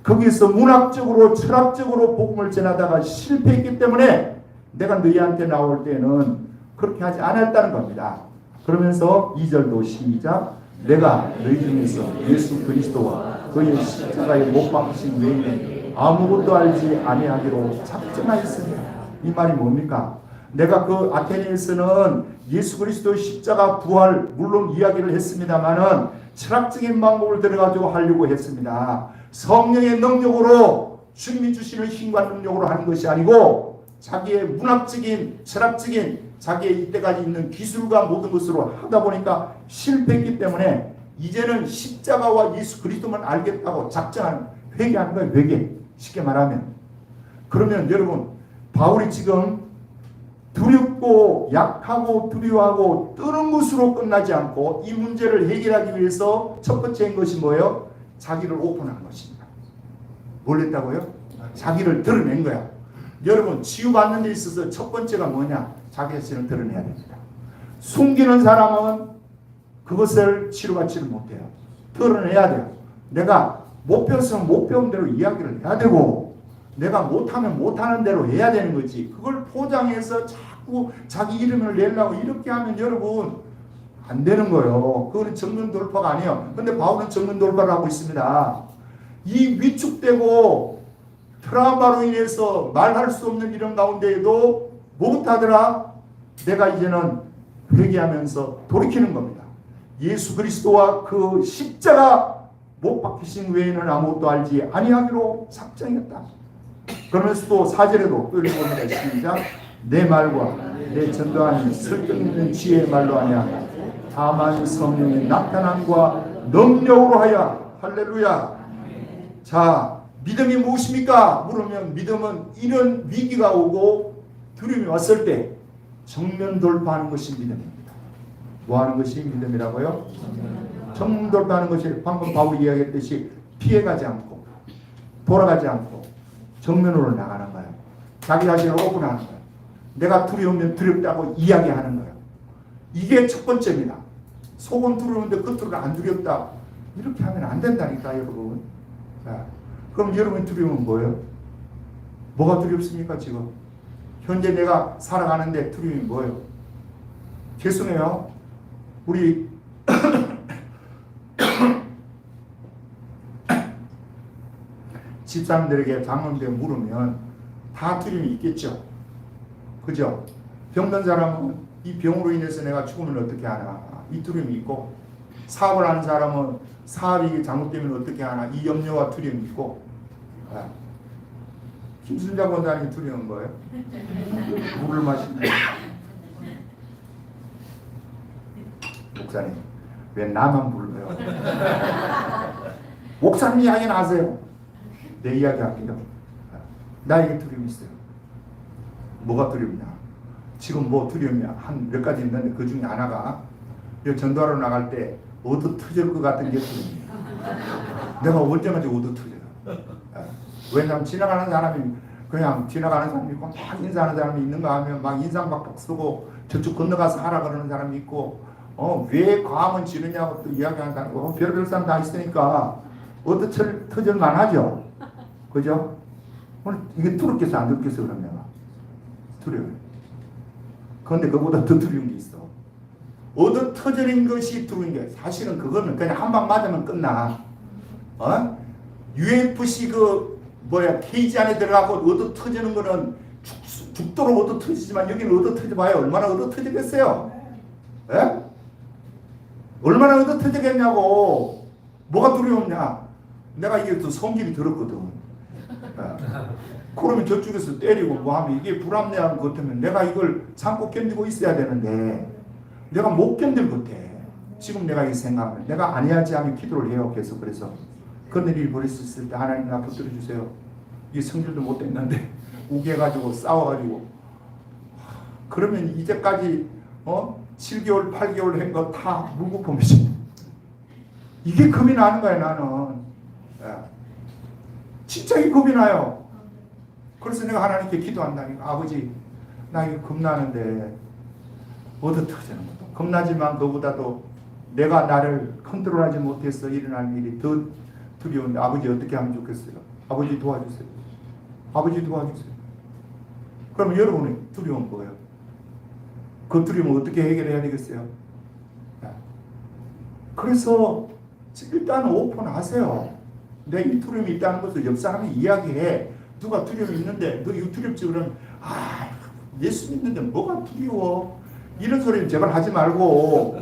거기서 문학적으로 철학적으로 복음을 전하다가 실패했기 때문에 내가 너희한테 나올 때는 그렇게 하지 않았다는 겁니다. 그러면서 2절도 시작. 내가 너희 중에서 예수 그리스도와 그의 십자가에 못 박히신 외에는 아무것도 알지 아니하기로 작정하였습니다. 이 말이 뭡니까? 내가 그 아테네에서는 예수 그리스도의 십자가 부활 물론 이야기를 했습니다만은 철학적인 방법을 들어가지고 하려고 했습니다. 성령의 능력으로 주님이 주시는 힘과 능력으로 하는 것이 아니고 자기의 문학적인 철학적인 자기의 이때까지 있는 기술과 모든 것으로 하다 보니까 실패했기 때문에 이제는 십자가와 예수 그리스도만 알겠다고 작정하는, 회개하는 거예요. 회개. 쉽게 말하면. 그러면 여러분, 바울이 지금 두렵고 약하고 두려워하고 떠는 것으로 끝나지 않고 이 문제를 해결하기 위해서 첫 번째인 것이 뭐예요? 자기를 오픈한 것입니다. 뭘 했다고요? 자기를 드러낸 거야. 여러분, 치유받는 데 있어서 첫 번째가 뭐냐? 자기 자신을 드러내야 됩니다. 숨기는 사람은 그것을 치료받지를 못해요. 드러내야 돼요. 내가 못 배웠으면 못 배운 대로 이야기를 해야 되고, 내가 못하면 못하는 대로 해야 되는 거지. 그걸 포장해서 자꾸 자기 이름을 내려고 이렇게 하면 여러분 안 되는 거예요. 그거는 정면 돌파가 아니에요. 근데 바울은 정면 돌파를 하고 있습니다. 이 위축되고 트라우마로 인해서 말할 수 없는 이런 가운데에도 못하더라. 내가 이제는 회개하면서 돌이키는 겁니다. 예수 그리스도와 그 십자가 못 박히신 외에는 아무것도 알지 아니하기로 작정했다. 그러면서도 4절에도 또 읽어봅니다. 시작. 내 말과 내 전도하는 설득 있는 지혜의 말로 아니야. 다만 성령의 나타남과 능력으로 하여. 할렐루야. 자, 믿음이 무엇입니까? 물으면 믿음은 이런 위기가 오고 두려움이 왔을 때 정면 돌파하는 것이 믿음입니다. 뭐 하는 것이 믿음이라고요? 정면 돌파하는 것이 방금 바울이 이야기했듯이 피해가지 않고 돌아가지 않고 정면으로 나가는 거예요. 자기 자신을 오픈하는 거예요. 내가 두려우면 두렵다고 이야기하는 거예요. 이게 첫 번째입니다. 속은 두려운데 겉으로는 안 두렵다. 이렇게 하면 안 된다니까 여러분. 자, 그럼 여러분 두려움은 뭐예요? 뭐가 두렵습니까 지금? 현재 내가 살아가는데 두려움이 뭐예요? 죄송해요. 우리 집사람들에게 장로님들 물으면 다 두려움이 있겠죠. 그죠? 병든 사람은 이 병으로 인해서 내가 죽으면 어떻게 하나 이 두려움이 있고, 사업을 하는 사람은 사업이 잘못되면 어떻게 하나 이 염려와 두려움이 있고. 김순자 권사님이 두려운 거예요? 물을 마시는 목사님 왜 나만 불러요? 목사님 이야기는 하세요. 내 이야기 할게요. 나에게 두려움이 있어요. 뭐가 두렵냐? 지금 뭐 두려움이 한 몇 가지 있는데 그 중에 하나가 전도하러 나갈 때 얻어 터질 것 같은 게 두려움이야. 내가 언제까지 얻어 터져요? 왜냐하면 지나가는 사람이 그냥 지나가는 사람이 있고 막 인사하는 사람이 있는가 하면 막 인상박박 쓰고 저쪽 건너가서 하라 그러는 사람이 있고 왜 과음은 지느냐고 또 이야기하는 사람이 있고 별별 사람 다 있으니까 얻어 터질만 하죠. 그죠? 오늘 이게 두렵겠어 안 두렵겠어 그럼 내가 두려워요. 그런데 그보다 더 두려운 게 있어. 얻어 터지는 것이 두려운 게 사실은 그거는 그냥 한 방 맞으면 끝나. UFC 케이지 안에 들어가고 얻어 터지는 거는 죽도록 얻어 터지지만 여기는 얻어 터져봐야 얼마나 얻어 터지겠어요? 예? 얼마나 얻어 터지겠냐고. 뭐가 두려웠냐? 내가 이게 또 성질이 들었거든. 그러면 저쪽에서 때리고 뭐 하면 이게 불합리한 것 같으면 내가 이걸 참고 견디고 있어야 되는데 내가 못 견딜 것 같아. 지금 내가 이 생각을 내가 아니하지 하면 기도를 해요. 계속. 그래서 그런 일이 벌어졌을 때 하나님 나 붙들어 주세요. 이 성질도 못 됐는데 우겨가지고 싸워가지고 그러면 이제까지 7개월 8개월 한 거 다 물거품이지. 이게 겁이 나는 거야 나는. 진짜 이 겁이 나요. 그래서 내가 하나님께 기도한다니까. 아버지 나 이거 겁나는데 얻어 터지는 것도 겁나지만 그보다도 내가 나를 컨트롤하지 못해서 일어날 일이 더 두려운데 아버지 어떻게 하면 좋겠어요? 아버지 도와주세요. 아버지 도와주세요. 그러면 여러분의 두려움은 뭐예요? 그 두려움을 어떻게 해결해야 되겠어요? 그래서 일단 오픈하세요. 내 이 두려움이 있다는 것을 옆 사람이 이야기해. 누가 두려움이 있는데 너 이거 두렵지 그러면 예수 믿는데 뭐가 두려워? 이런 소리는 제발 하지 말고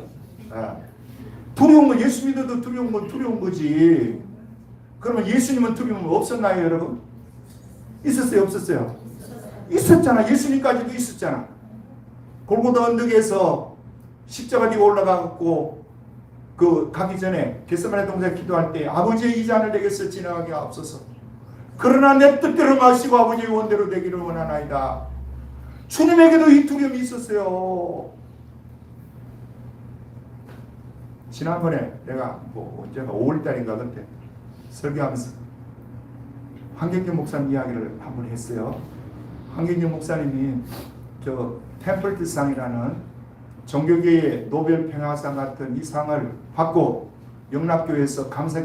두려운 건 예수 믿어도 두려운 건 두려운 거지. 그러면 예수님은 두려움 없었나요 여러분? 있었어요 없었어요? 있었잖아. 예수님까지도 있었잖아. 골고다 언덕에서 십자가 뒤에 올라가고 가기 전에 겟세마네 동산 기도할 때 아버지의 이 잔을 내게서 지나가게 하옵소서. 그러나 내 뜻대로 마시고 아버지의 원대로 되기를 원하나이다. 주님에게도 이 두려움이 있었어요. 지난번에 내가 언제가 5월달인가 그때 설교하면서 황경준 목사님 이야기를 한번 했어요. 황경준 목사님이 템플트상이라는 종교계의 노벨 평화상 같은 이 상을 받고 영락교회에서 감사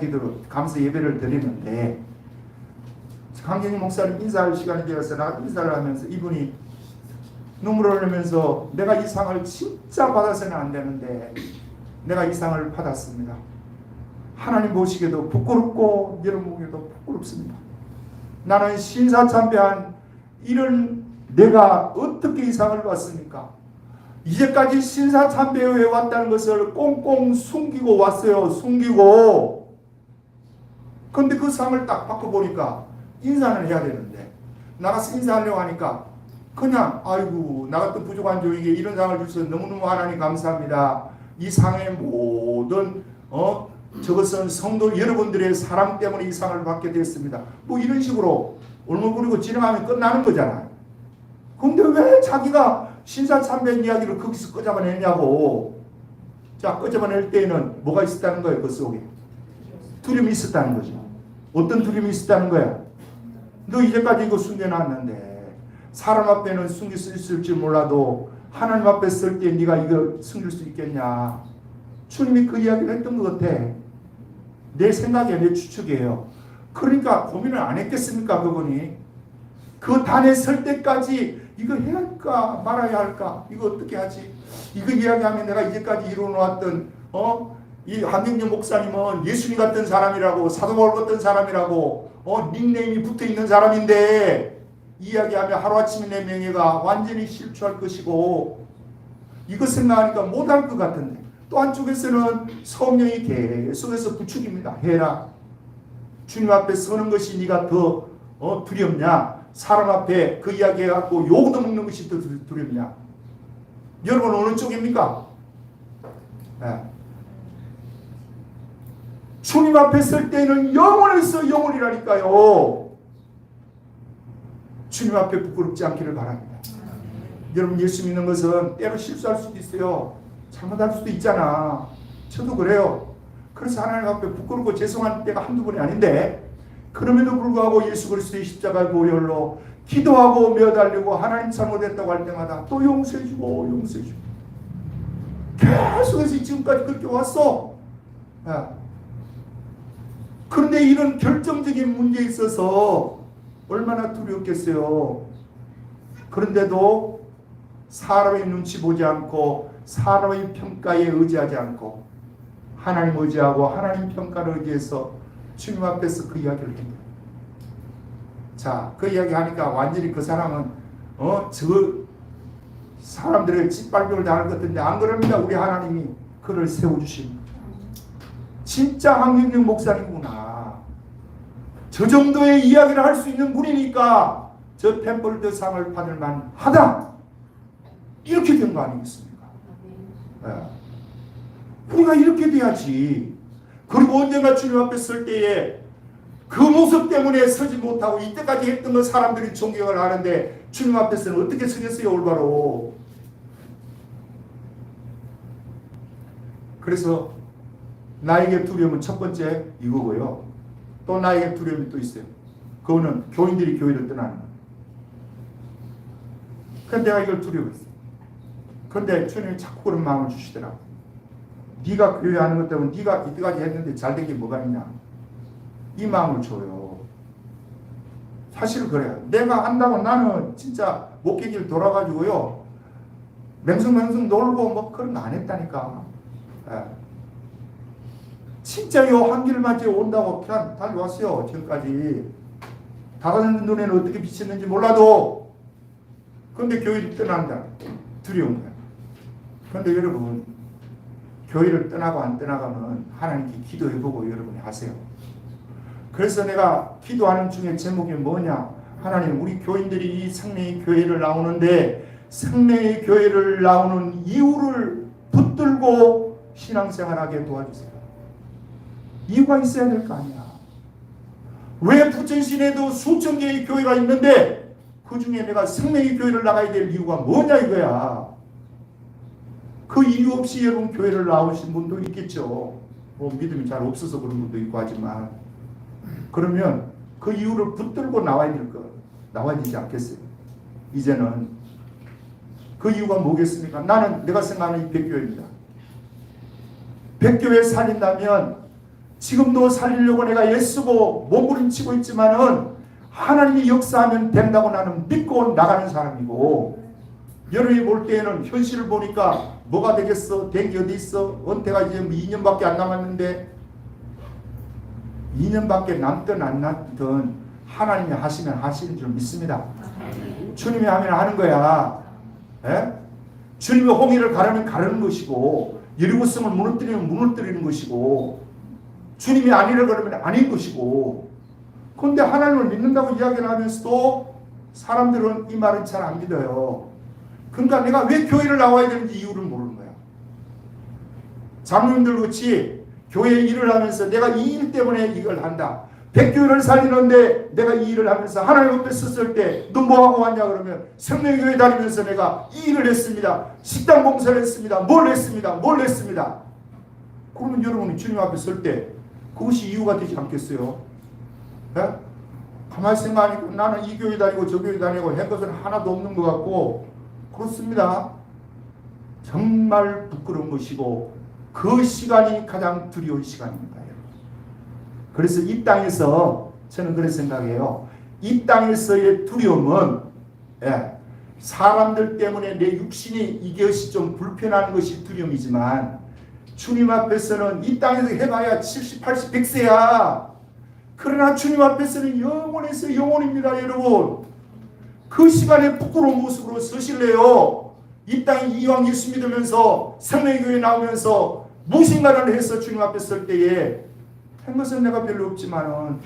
예배를 드리는데 황경준 목사님 인사할 시간이 되어서 나가 인사를 하면서 이분이 눈물을 흘리면서 내가 이 상을 진짜 받아서는 안 되는데 내가 이 상을 받았습니다. 하나님 보시기에도 부끄럽고 여러분 보기에도 부끄럽습니다. 나는 신사참배한 이런 내가 어떻게 이 상을 받습니까? 이제까지 신사참배해 왔다는 것을 꽁꽁 숨기고 왔어요. 숨기고. 그런데 그 상을 딱 바꿔보니까 인사는 해야 되는데 나가서 인사하려고 하니까 그냥 아이고 나 같은 부족한 종에게 이런 상을 주셔서 너무너무 하나님 감사합니다. 이 상의 모든 저것은 성도 여러분들의 사랑 때문에 이 상을 받게 됐습니다. 뭐 이런 식으로 얼물부리고 진행하면 끝나는 거잖아요. 근데 왜 자기가 신사참배 이야기를 거기서 끄집어내냐고. 자, 끄집어낼 때에는 뭐가 있었다는 거예요? 그 속에 두려움이 있었다는 거죠. 어떤 두려움이 있었다는 거야? 너 이제까지 이거 숨겨놨는데 사람 앞에는 숨길 수 있을지 몰라도 하나님 앞에 쓸 때 네가 이걸 숨길 수 있겠냐. 주님이 그 이야기를 했던 것 같아. 내 생각이야, 내 추측이에요. 그러니까 고민을 안 했겠습니까, 그분이? 그 단에 설 때까지 이거 해야 할까 말아야 할까, 이거 어떻게 하지, 이거 이야기하면 내가 이제까지 이루어놓았던 이 한경영 목사님은 예수님 같은 사람이라고, 사도 바울 같은 사람이라고 닉네임이 붙어있는 사람인데 이야기하면 하루아침에 내 명예가 완전히 실추할 것이고, 이거 생각하니까 못할 것 같은데 또 한쪽에서는 성령이 계속해서 부축입니다. 해라. 주님 앞에 서는 것이 네가 더 두렵냐, 사람 앞에 그 이야기 해갖고 욕도 먹는 것이 더 두렵냐. 여러분 어느 쪽입니까? 네. 주님 앞에 설 때는 영원에서 영원이라니까요. 주님 앞에 부끄럽지 않기를 바랍니다. 여러분 예수 믿는 것은 때로 실수할 수도 있어요. 잘못할 수도 있잖아. 저도 그래요. 그래서 하나님 앞에 부끄럽고 죄송한 때가 한두 번이 아닌데, 그럼에도 불구하고 예수 그리스도의 십자가의 보혈로 기도하고 매달리고 하나님 잘못했다고 할 때마다 또 용서해주고 용서해주고 계속해서 지금까지 그렇게 왔어. 그런데 이런 결정적인 문제에 있어서 얼마나 두렵겠어요. 그런데도 사람의 눈치 보지 않고 사람의 평가에 의지하지 않고 하나님 의지하고 하나님 평가를 의지해서 주님 앞에서 그 이야기를 합니다. 자, 그 이야기 하니까 완전히 그 사람은 저 사람들의 짓밟음을 당할 것 같은데 안 그럽니다. 우리 하나님이 그를 세워주십니다. 진짜 한경영 목사님구나. 저 정도의 이야기를 할 수 있는 분이니까 저 템플드 상을 받을 만하다. 이렇게 된 거 아니겠습니까? 네. 우리가 이렇게 돼야지. 그리고 언젠가 주님 앞에 설 때에 그 모습 때문에 서지 못하고 이때까지 했던 거 사람들이 존경을 하는데 주님 앞에서는 어떻게 서겠어요, 올바로. 그래서 나에게 두려움은 첫 번째 이거고요. 또 나에게 두려움이 또 있어요. 그거는 교인들이 교회를 떠나는 거예요. 그런데 내가 이걸 두려워했어요. 그런데 주님이 자꾸 그런 마음을 주시더라고요. 네가 교회 하는 것 때문에 네가 이때까지 했는데 잘된 게 뭐가 있냐, 이 마음을 줘요. 사실 그래요. 내가 한다고 나는 진짜 목회길 돌아가지고요 맹숭맹숭 놀고 뭐 그런 거 안 했다니까. 진짜 요 한 길만 째 온다고 그냥 달려왔어요. 지금까지 다른 눈에는 어떻게 비쳤는지 몰라도. 그런데 교회를 떠난다. 두려운 거예요. 그런데 여러분 교회를 떠나고 안 떠나가면 하나님께 기도해보고 여러분이 하세요. 그래서 내가 기도하는 중에 제목이 뭐냐, 하나님 우리 교인들이 이 생명의 교회를 나오는데 생명의 교회를 나오는 이유를 붙들고 신앙생활하게 도와주세요. 이유가 있어야 될 거 아니야. 왜 부천시내도 수천 개의 교회가 있는데 그 중에 내가 생명의 교회를 나가야 될 이유가 뭐냐 이거야. 그 이유 없이 여러분 교회를 나오신 분도 있겠죠. 뭐 믿음이 잘 없어서 그런 분도 있고 하지만, 그러면 그 이유를 붙들고 나와야 되지 않겠어요? 이제는 그 이유가 뭐겠습니까? 나는 내가 생각하는 이 백교회입니다. 백교회 살린다면 지금도 살리려고 내가 애쓰고 몸부림치고 있지만은 하나님이 역사하면 된다고 나는 믿고 나가는 사람이고, 여러분이 볼 때에는 현실을 보니까 뭐가 되겠어? 된 게 어디 있어? 은퇴가 이제 2년밖에 안 남았는데 2년밖에 남든 안 남든 하나님이 하시면 하시는 줄 믿습니다. 주님이 하면 하는 거야. 에? 주님의 홍해를 가르면 가르는 것이고 여리고성을 무너뜨리면 무너뜨리는 것이고 주님이 아니라 그러면 아닌 것이고. 그런데 하나님을 믿는다고 이야기를 하면서도 사람들은 이 말은 잘 안 믿어요. 그러니까 내가 왜 교회를 나와야 되는지 이유를 모르는 거야. 장로님들 같이 교회에 일을 하면서 내가 이 일 때문에 이걸 한다. 백교회를 살리는데 내가 이 일을 하면서 하나님 옆에 섰을 때 너 뭐하고 왔냐 그러면 생명교회 다니면서 내가 이 일을 했습니다. 식당 봉사를 했습니다. 뭘 했습니다. 그러면 여러분이 주님 앞에 설 때 그것이 이유가 되지 않겠어요? 네? 가만히 생각하니까 나는 이 교회 다니고 저 교회 다니고 한 것은 하나도 없는 것 같고 그렇습니다. 정말 부끄러운 것이고 그 시간이 가장 두려운 시간입니다. 그래서 이 땅에서 저는 그렇게 생각해요. 이 땅에서의 두려움은 사람들 때문에 내 육신이 이것이 좀 불편한 것이 두려움이지만 주님 앞에서는 이 땅에서 해봐야 70, 80, 100세야. 그러나 주님 앞에서는 영원에서 영원입니다. 여러분 그 시간에 부끄러운 모습으로 서실래요? 이 땅에 이왕 예수 믿으면서 생명교회 나오면서 무엇인가를 해서 주님 앞에 설 때에 한 것은 내가 별로 없지만은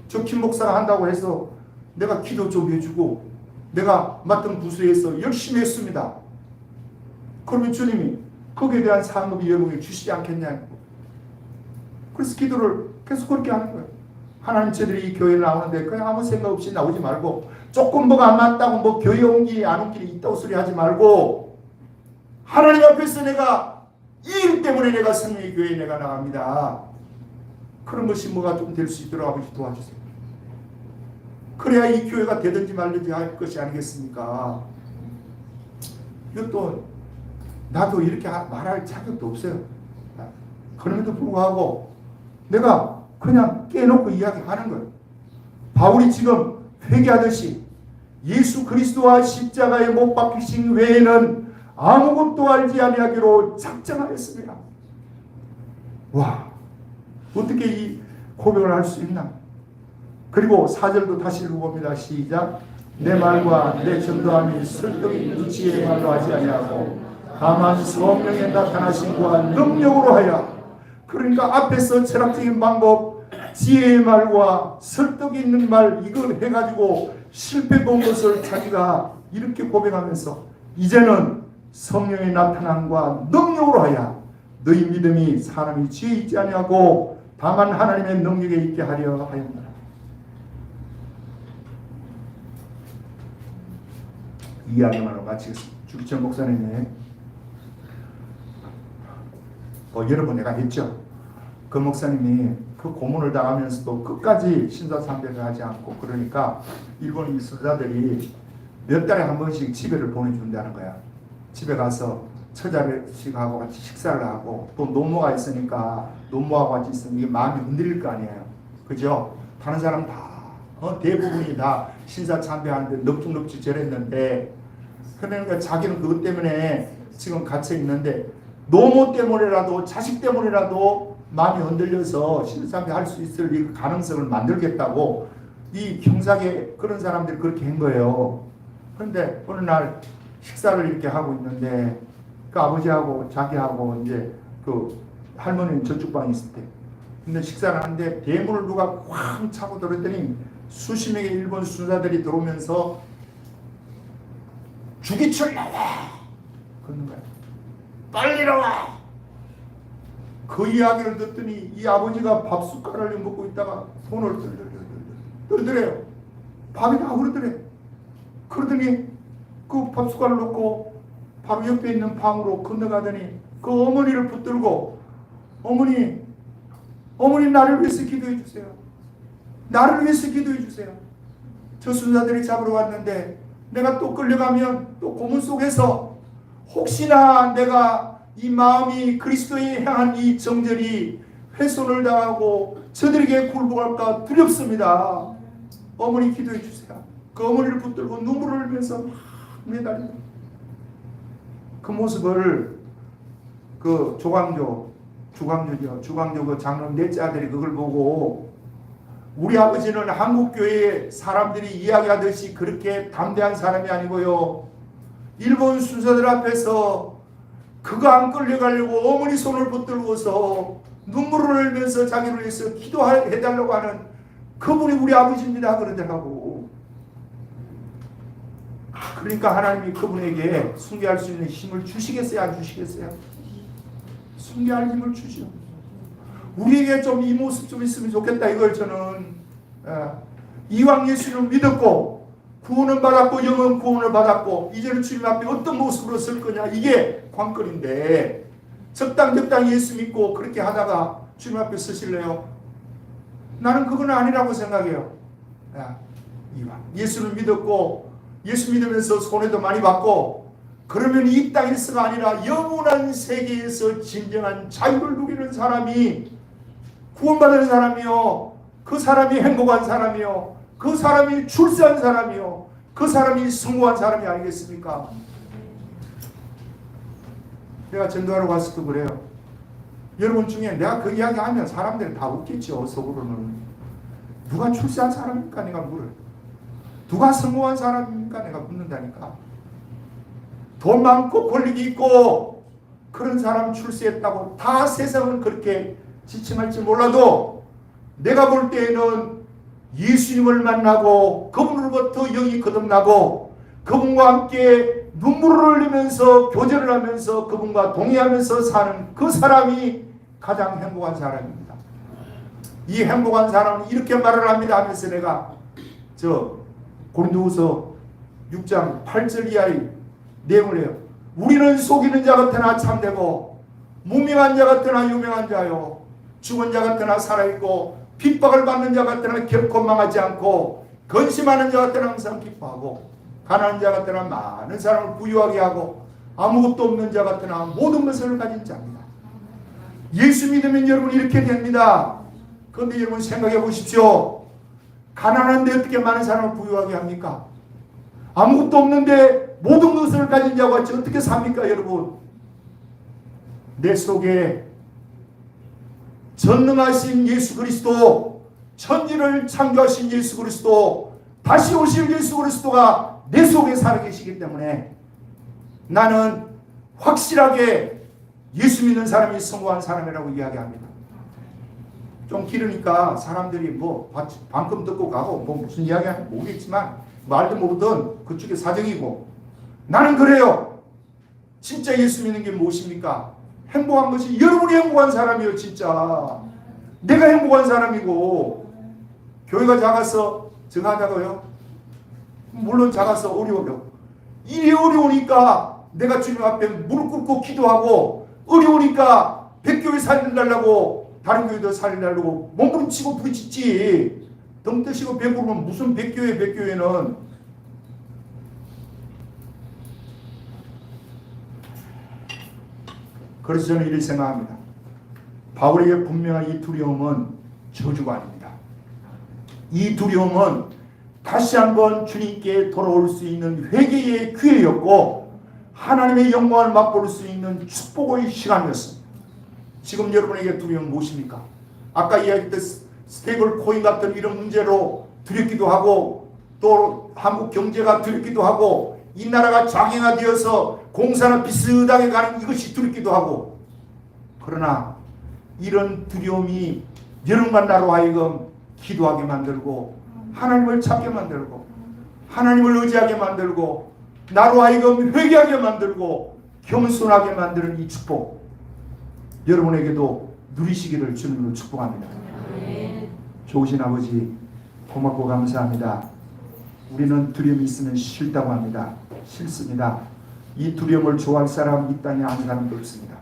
저 김 목사가 한다고 해서 내가 기도 좀 해주고 내가 맡은 부서에서 열심히 했습니다. 그러면 주님이 거기에 대한 상급이 여러분에게 주시지 않겠냐. 그래서 기도를 계속 그렇게 하는 거예요. 하나님 저들이 이 교회에 나오는데 그냥 아무 생각 없이 나오지 말고 조금 뭐가 안 맞다고 뭐 교회 온 길이 안 온 길이 있다고 소리 하지 말고 하나님 앞에서 내가 이 일 때문에 내가 성령의 교회에 내가 나갑니다. 그런 것이 뭐가 좀 될 수 있도록 아버지 도와주세요. 그래야 이 교회가 되든지 말든지 할 것이 아니겠습니까? 이것도 나도 이렇게 말할 자격도 없어요. 그럼에도 불구하고 내가 그냥 깨놓고 이야기하는 거예요. 바울이 지금 회개하듯이 예수 그리스도와 십자가에 못 박히신 외에는 아무것도 알지 아니하기로 작정하였습니다. 와, 어떻게 이 고백을 할 수 있나? 그리고 4절도 다시 읽어봅니다. 시작. 내 말과 내 전도함이 설득이 무지의 말로 하지 아니하고 다만 성령에 나타나신 그와 능력으로 하여. 그러니까 앞에서 철학적인 방법, 지혜의 말과 설득이 있는 말 이걸 해가지고 실패 본 것을 자기가 이렇게 고백하면서 이제는 성령의 나타남과 능력으로 하여 너희 믿음이 사람이 지혜 있지 아니하고 다만 하나님의 능력에 있게 하려 하였노라. 이야기만으로 마치겠습니다. 주기철 목사님이 여러 번 내가 했죠. 그 목사님이 그 고문을 당하면서도 끝까지 신사참배를 하지 않고 그러니까 일본 수사들이 몇 달에 한 번씩 집에를 보내준다는 거야. 집에 가서 처자식하고 같이 식사를 하고 또 노모가 있으니까 노모하고 같이 있으면 이게 마음이 흔들릴 거 아니에요. 그죠? 다른 사람 다 대부분이 다 신사참배하는데 넙죽넙죽 저랬는데 그러니까 자기는 그것 때문에 지금 갇혀 있는데 노모 때문에라도 자식 때문에라도 마음이 흔들려서 신사참배 할 수 있을 이 가능성을 만들겠다고 이 경사계 그런 사람들이 그렇게 한 거예요. 그런데 어느 날 식사를 이렇게 하고 있는데 그 아버지하고 자기하고 이제 그 할머니는 저쪽 방에 있을 때 근데 식사를 하는데 대문을 누가 쾅 차고 들었더니 수십 명의 일본 수사들이 들어오면서 주기철 나와! 그러는 거야. 빨리 나와! 그 이야기를 듣더니 이 아버지가 밥 숟가락을 먹고 있다가 손을 떨더래요. 밥이 다 흐르더래. 그러더니 그 밥 숟가락을 놓고 바로 옆에 있는 방으로 건너가더니 그 어머니를 붙들고 어머니 나를 위해서 기도해 주세요. 나를 위해서 기도해 주세요. 저 순사들이 잡으러 왔는데 내가 또 끌려가면 또 고문 속에서 혹시나 내가 이 마음이 그리스도에 향한 이 정절이 훼손을 당하고 저들에게 굴복할까 두렵습니다. 어머니 기도해 주세요. 그 어머니를 붙들고 눈물을 흘리면서 막 매달려. 그 모습을 그 주광조 그 장로님 넷째 아들이 그걸 보고 우리 아버지는 한국교회에 사람들이 이야기하듯이 그렇게 담대한 사람이 아니고요. 일본 순서들 앞에서 그거 안 끌려가려고 어머니 손을 붙들고서 눈물을 흘리면서 자기를 위해서 기도해달라고 하는 그분이 우리 아버지입니다 그러더라고. 그러니까 하나님이 그분에게 숭배할 수 있는 힘을 주시겠어요 안 주시겠어요? 숭배할 힘을 주죠. 우리에게 좀 이 모습 좀 있으면 좋겠다 이걸 저는 이왕 예수를 믿었고 구원을 받았고 영원 구원을 받았고 이제는 주님 앞에 어떤 모습으로 설 거냐 이게 관건인데 적당히 예수 믿고 그렇게 하다가 주님 앞에 서실래요? 나는 그건 아니라고 생각해요. 이왕 예수를 믿었고 예수 믿으면서 손해도 많이 받고 그러면 이 땅에서가 아니라 영원한 세계에서 진정한 자유를 누리는 사람이 구원받은 사람이요 그 사람이 행복한 사람이요 그 사람이 출세한 사람이요 그 사람이 성공한 사람이 아니겠습니까? 내가 전도하러 갔을 때 그래요. 여러분 중에 내가 그 이야기 하면 사람들이 다 웃겠죠. 속으로는 누가 출세한 사람입니까? 내가 물어요. 누가 성공한 사람입니까? 내가 묻는다니까. 돈 많고 권력이 있고 그런 사람 출세했다고 다 세상은 그렇게 지칭할지 몰라도 내가 볼 때에는 예수님을 만나고 그분으로부터 영이 거듭나고 그분과 함께 눈물을 흘리면서 교제를 하면서 그분과 동의하면서 사는 그 사람이 가장 행복한 사람입니다. 이 행복한 사람은 이렇게 말을 합니다 하면서 내가 고린도후서 6장 8절 이하의 내용을 해요. 우리는 속이는 자 같으나 참되고 무명한 자 같으나 유명한 자요 죽은 자 같으나 살아있고 핍박을 받는 자 같으나 결코 망하지 않고 근심하는 자 같으나 항상 기뻐하고 가난한 자 같으나 많은 사람을 부유하게 하고 아무것도 없는 자 같으나 모든 것을 가진 자입니다. 예수 믿으면 여러분 이렇게 됩니다. 그런데 여러분 생각해 보십시오. 가난한데 어떻게 많은 사람을 부유하게 합니까? 아무것도 없는데 모든 것을 가진 자와 같이 어떻게 삽니까 여러분? 내 속에 전능하신 예수 그리스도, 천지를 창조하신 예수 그리스도, 다시 오실 예수 그리스도가 내 속에 살아계시기 때문에 나는 확실하게 예수 믿는 사람이 성공한 사람이라고 이야기합니다. 좀 길으니까 사람들이 뭐 방금 듣고 가고 뭐 무슨 이야기하는지 모르겠지만 말도 모르던 그쪽의 사정이고 나는 그래요. 진짜 예수 믿는 게 무엇입니까? 행복한 것이 여러분이 행복한 사람이에요. 진짜 내가 행복한 사람이고 교회가 작아서 정하다고요? 물론 작아서 어려워요. 일이 어려우니까 내가 주님 앞에 무릎 꿇고 기도하고 어려우니까 백교회 살려달라고 다른 교회도 살려달라고 몸부림치고 부딪히지 등 뜨시고 배부르면 무슨 백교회는 그래서 저는 이렇게 생각합니다. 바울에게 분명한 이 두려움은 저주가 아닙니다. 이 두려움은 다시 한번 주님께 돌아올 수 있는 회개의 기회였고 하나님의 영광을 맛볼 수 있는 축복의 시간이었습니다. 지금 여러분에게 두려움은 무엇입니까? 아까 이야기했던 스테이블 코인 같은 이런 문제로 두렵기도 하고 또 한국 경제가 두렵기도 하고 이 나라가 장애화되어서 공사는 비슷하게 가는 이것이 두렵기도 하고 그러나 이런 두려움이 여러분과 나로 하여금 기도하게 만들고 하나님을 찾게 만들고 하나님을 의지하게 만들고 나로 하여금 회개하게 만들고 겸손하게 만드는 이 축복 여러분에게도 누리시기를 주님으로 축복합니다. 좋으신 아버지 고맙고 감사합니다. 우리는 두려움이 있으면 싫다고 합니다. 싫습니다. 이 두려움을 좋아할 사람 이 땅에 아무 사람도 없습니다.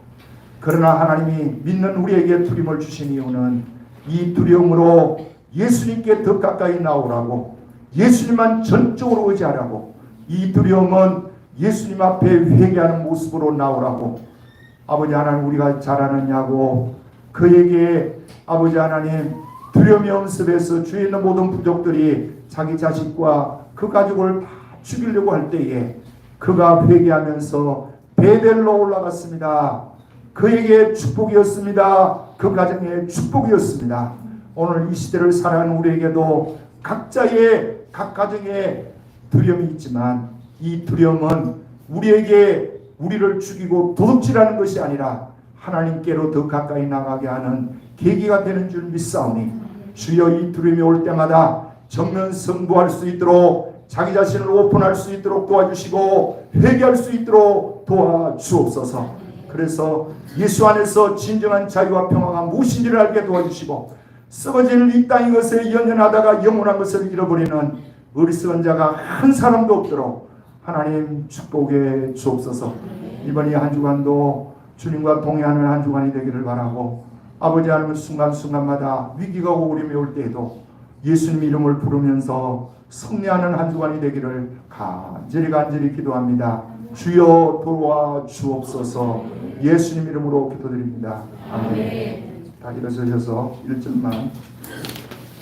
그러나 하나님이 믿는 우리에게 두려움을 주신 이유는 이 두려움으로 예수님께 더 가까이 나오라고 예수님만 전적으로 의지하라고 이 두려움은 예수님 앞에 회개하는 모습으로 나오라고 아버지 하나님 우리가 잘 아느냐고 그에게 아버지 하나님 두려움의 엄습에서 주위에 있는 모든 부족들이 자기 자식과 그 가족을 다 죽이려고 할 때에 그가 회개하면서 베델로 올라갔습니다. 그에게 축복이었습니다. 그 가정의 축복이었습니다. 오늘 이 시대를 살아가는 우리에게도 각자의 각 가정에 두려움이 있지만 이 두려움은 우리를 죽이고 도둑질하는 것이 아니라 하나님께로 더 가까이 나가게 하는 계기가 되는 줄 믿사오니 주여 이 두려움이 올 때마다 정면 승부할 수 있도록 자기 자신을 오픈할 수 있도록 도와주시고 회개할 수 있도록 도와주옵소서. 그래서 예수 안에서 진정한 자유와 평화가 무엇인지를 알게 도와주시고 썩어지는 이 땅의 것에 연연하다가 영원한 것을 잃어버리는 어리석은 자가 한 사람도 없도록 하나님 축복해 주옵소서. 이번 이 한 주간도 주님과 동행하는 한 주간이 되기를 바라고 아버지 하나님 순간순간마다 위기가 오고 어려움이 올 때에도 예수님 이름을 부르면서 승리하는 한 주간이 되기를 간절히 기도합니다. 주여 도와 주옵소서. 예수님 이름으로 기도드립니다. 아멘. 다 일어서셔서 1절만